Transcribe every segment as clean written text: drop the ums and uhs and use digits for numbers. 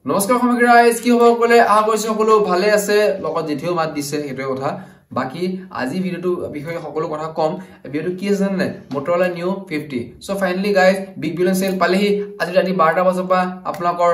নমস্কাৰ সমগ্ৰ ৰাইজ কি হ'ব কলে আগৈছে সকলো ভালে আছে লগত জিঠিও মাত দিছে হেটোই কথা বাকি আজি ভিডিওটো বিষয়ে সকলো কথা কম ভিডিওটো কি আছে জানে Motorola Neo 50 so finally guys big billion sale পালেহি আজি ৰাতি 12টা বজাৰ পৰা আপোনালোকৰ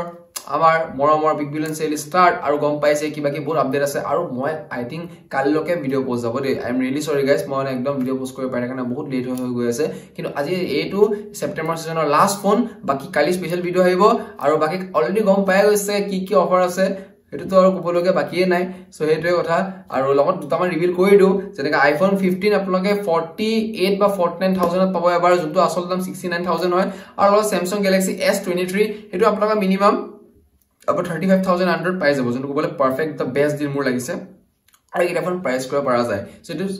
আমাৰ মৰমৰ বিগ বিলিয়ন সেল স্টাৰ্ট আৰু গম পাইছে কিবা কি বহুত আপডেট আছে আৰু মই আই থিংক কালিলৈকে ভিডিও পোষ্ট যাব দে আই এম ৰিয়েলি সৰি গাইস মই একদম ভিডিও পোষ্ট কৰিব পাৰা কাৰণে বহুত লেট হৈ গৈ আছে কিন্তু আজি এইটো সেপ্টেম্বৰ সিজনৰ লাষ্ট ফোন বাকি কালি স্পেশাল ভিডিও আহিব আৰু বাকি অলৰেডি গম পাই গৈছে কি অফাৰ আছে এটো তো আৰু কবলগে বাকিয়ে নাই সো হেটোই কথা আৰু লগত দুটামান ৰিভিল কৰি দিও যেনেকা আইফোন 15 আপোনালোকে 48 বা 49000 পাব এবাৰ যোনটো আসল দাম 69000 হয় আৰু Samsung Galaxy S23 এটো আপোনালোকে মিনিমাম about 35000 under পাই যাব যোনটো কবলে পারফেক্ট দা বেস্ট ডিল মোৰ লাগিছে আৰু এটা ফোন প্ৰাইস কৰা পাৰা যায় so it is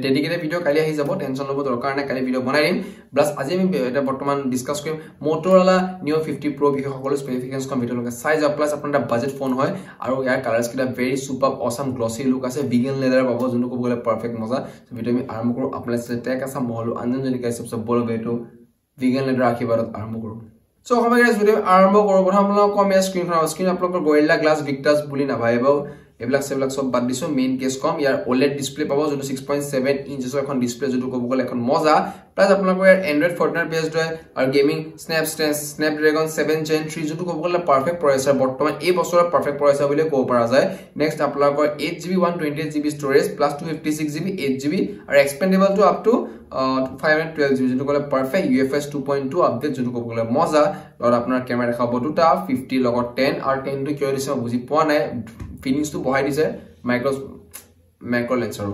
dedicated video কালি আহি যাব টেনশন লব দৰকাৰ নাই কালি ভিডিও বনাই দিম প্লাস আজি আমি এটা বৰ্তমান ডিসকাস কৰিম Motorola Neo 50 Pro বিষয়ে সকলো স্পেসিফিকেশনস কম ভিডিও লগে সাইজ আপ প্লাস আপোনাৰ বাজেট ফোন হয় আৰু ইয়াৰ কালাৰস কিটা very super Assam glossy look আছে ভিগান লেদাৰ পাব যোনটো কবলে পাৰফেক্ট মজা ভিডিও আমি আৰম্ভ কৰো আপোনাৰ সাথে টেক আছে মহল আনজনজনী গাইস সব বল বেটো ভিগান লেদাৰ আশীৰ্বাদত আৰম্ভ কৰো সো আমি গাইস ভিডিও আৰম্ভ কৰো প্ৰথম আপোনাক কম স্ক্ৰীন আপোনালোকৰ Gorilla Glass Victus বুলি নাভাইব এবিলাক সব বাদ দিছো মেইন কেস কম ইয়াৰ OLED ডিসপ্লে পাব যোনটো 6.7 ইঞ্চৰ এখন ডিসপ্লে যোনটো ক'ব গলে এখন মজা প্লাস আপোনালোকৰ ইয়াৰ Android 14 বেসড হয় আৰু গেমিং Snapdragon 7 Gen 3 যোনটো ক'ব গলে পাৰফেক্ট প্ৰচেছৰ বৰ্তমান এই বছৰৰ পাৰফেক্ট প্ৰচেছৰ বুলি ক'ব পৰা যায় নেক্সট আপোনালোকৰ 8GB 128GB storage plus 256GB 8GB আৰু expandable two up to 512GB যোনটো ক'লে পাৰফেক্ট UFS 2.2 আপডেট যোনটো ক'ব গলে মজা আৰু আপোনাৰ কেমেৰা দেখাব দুটা 50 লগত 10 আৰু 10 টো কিয় দিছে বুজি পোৱা নাই ফিনিক্স তো বহাই দিছে মাইক্ৰো লেন্স আৰু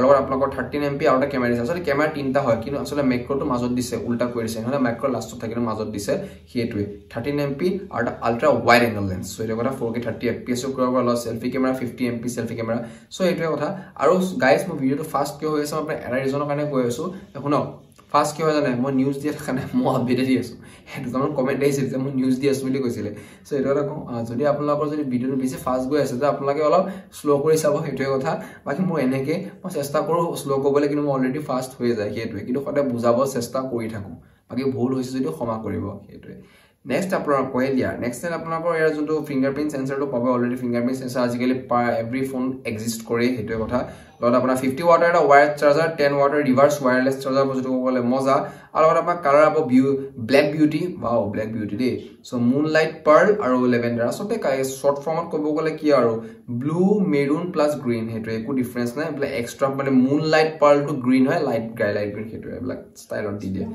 লগত আপোনালোকৰ 13MP আৰু এটা কেমেৰা দিছে আসলে কেমেৰা তিনটা হয় কিন্তু আসলে মাইক্ৰো তো মাজত দিছে উল্টা কৰিছে নহলে মাইক্ৰো লাষ্টত থাকিলে মাজত দিছে হেটোৱে 13MP আৰু এটা ultra wide angle lens so এটা কথা 4K 30fps কৰিব পৰা selfie camera 50MP selfie camera so এইটোৱে কথা আৰু গাইস মই ভিডিওটো ফাস্ট কিয় হৈ আছে মই এটা ৰিজনৰ কাৰণে কৈ আছো শুনক ফাস্ট কি হয় জানে মই নিউজ দিয়া থাকা নাই মই আপডেট দি আছো হেতু কাৰণ কমেন্ট আহিছে যে মই নিউজ দি আছো বুলি কৈছিলে সো এটা যদি আপোনালোকৰ যদি ভিডিওটো বেছি ফাস্ট গৈ আছে যে আপোনালোকে অলপ স্লো কৰি চাব হেতুৱে কথা বাকি মই এনেকে মই চেষ্টা কৰো স্লো কৰিবলৈ কিন্তু মই অলৰেডি ফাস্ট হৈ যায় হেতুৱে কিন্তু সদায় বুজাব চেষ্টা কৰি থাকো বাকি ভুল হৈছে যদি ক্ষমা কৰিব হেতুৱে নেক্সট আপোনালোকৰ কইলিয়া নেক্সট আপোনালোকৰ ইয়াৰ যোনটো ফিংগাৰপ্ৰিন্ট সেন্সৰটো পাব অলৰেডি ফিংগাৰপ্ৰিন্ট সেন্সৰ আজিকালি এভৰি ফোন এক্সিষ্ট কৰে হেতুৱে কথা লগত আপোনাৰ 50 ওয়াটাৰ এটা ওয়্যাৰড চাৰ্জাৰ 10 ওয়াটাৰ ৰিভাৰ্স ওয়্যাৰলেছ চাৰ্জাৰ বস্তু ক'বলে মজা আৰু আপোনাৰ কালাৰ আপ black beauty wow black beauty দে সো মুনলাইট পাৰ্ল আৰু লেভেন্ডাৰ আসলে শৰ্ট ফৰ্মত ক'ব গলে কি আৰু ব্লু মেৰুন প্লাস গ্ৰীন হেতু একো ডিফাৰেন্স নাই ব্ল্যাক এক্সট্ৰা মানে মুনলাইট পাৰ্ল টু গ্ৰীন হয় লাইট গ্ৰীন হেতু ব্ল্যাক ষ্টাইলত দি দিয়ে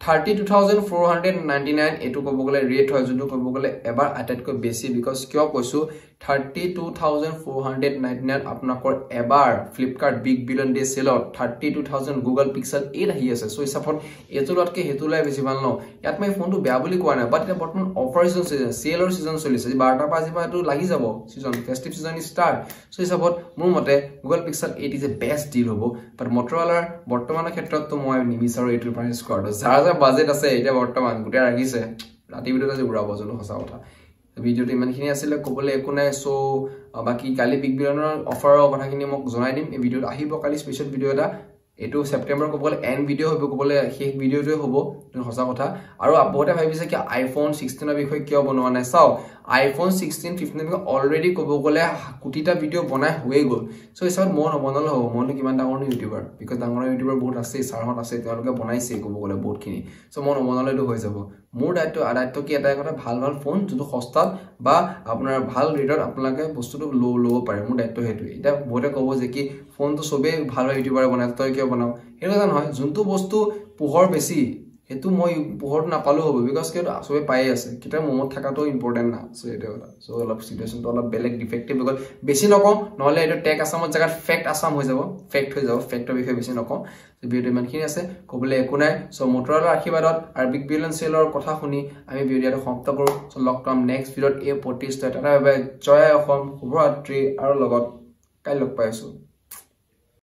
32499 এটো ক'ব গলে ৰেট হয় যোনটো ক'ব গলে এবাৰ আটাইতকৈ বেছি বিকজ কিয় কৈছো 32499 আপোনাকৰ এবাৰ Flipkart বিগ বিলিয়ন ডে সেলত 32000 Google Pixel 8 আহি আছে সো হিচাপত এতুলতকে হেতুলাই বেছি ভাল ন ইয়াত মই ফোনটো বেয়া বুলি কোৱা নাই বাট এটা বৰ্তমান অফাৰ সিজন সেলৰ সিজন চলিছে 12টা পাজি পা এটো লাগি যাব সিজন ফেস্টিভ সিজন স্টাৰ্ট সো হিচাপত মোৰ মতে Google Pixel 8 is a best deal হ'ব বাট Motorola বৰ্তমানৰ ক্ষেত্ৰত তো মই নিমিছাৰো এটো প্ৰাইস কৰাটো যাৰ বাজেট আছে এটা বৰ্তমান গুটে ৰাখিছে ৰাতি ভিডিওটা যে উৰাব জনো হসা কথা ভিডিওটো ইমানখিনি আছিল কবলে একো নাই সো বাকি কালি বিগ বিলিয়নৰ অফাৰৰ কথাখিনি মোক জনাই দিম এই ভিডিওত আহিব কালি স্পেশাল ভিডিও এটা এটো সেপ্টেম্বৰ কবলে এন্ড ভিডিও হ'ব কবলে শেষ ভিডিওটোৱে হ'ব হসা কথা আৰু আপতে ভাবিছে কি আইফোন 16 ৰ বিষয়ে কিয় বনোৱা নাই চাও আইফোন 16 15 অলৰেডি কব গলে কোটিটা ভিডিও বনাই হৈ গল সো এসব মন বনালে হ'ব মন কিমান ডাঙৰ ইউটিউবাৰ বিকজ ডাঙৰ ইউটিউবাৰ বহুত আছে সাৰহত আছে তেওঁলোকে বনাইছে কব গলে বহুতখিনি সো মন বনালেটো হৈ যাব মোৰ দায়িত্ব কি এটা কথা ভাল ফোন যোনটো সস্তাত বা আপোনাৰ ভাল ৰেটত আপোনালোকে বস্তুটো লব পাৰে মোৰ দায়িত্ব হেতু এটা বহুতে ক'ব যে কি ফোনটো সবে ভাল ইউটিউবাৰ বনায় তই কিয় বনাও হেটো নহয় যোনটো বস্তু পোহৰ বেছি হেতু মই পোহৰ নাপালো হ'ব বিকজ কেটো সবে পাই আছে কিটা মমত থাকাটো ইম্পৰ্টেন্ট না সো এটা কথা সো অলপ সিচুৱেচনটো অলপ বেলেগ ডিফেক্টিভ বিকজ বেছি নকওঁ নহলে এটা টেক আসামৰ জায়গাত ফেক্ট আসাম হৈ যাব ফেক্টৰ বিষয়ে বেছি নকওঁ ভিডিওটো ইমানখিনি আছে কবলে একো নাই সো Motorola আশীৰ্বাদত আৰু বিগ বিলিয়ন সেলৰ কথা শুনি আমি ভিডিওটো সমাপ্ত কৰো সো লগ পাম নেক্সট ভিডিওত এই 25 টাটা বাই জয় অসম শুভৰাত্ৰি আৰু লগত কাই লগ পাইছো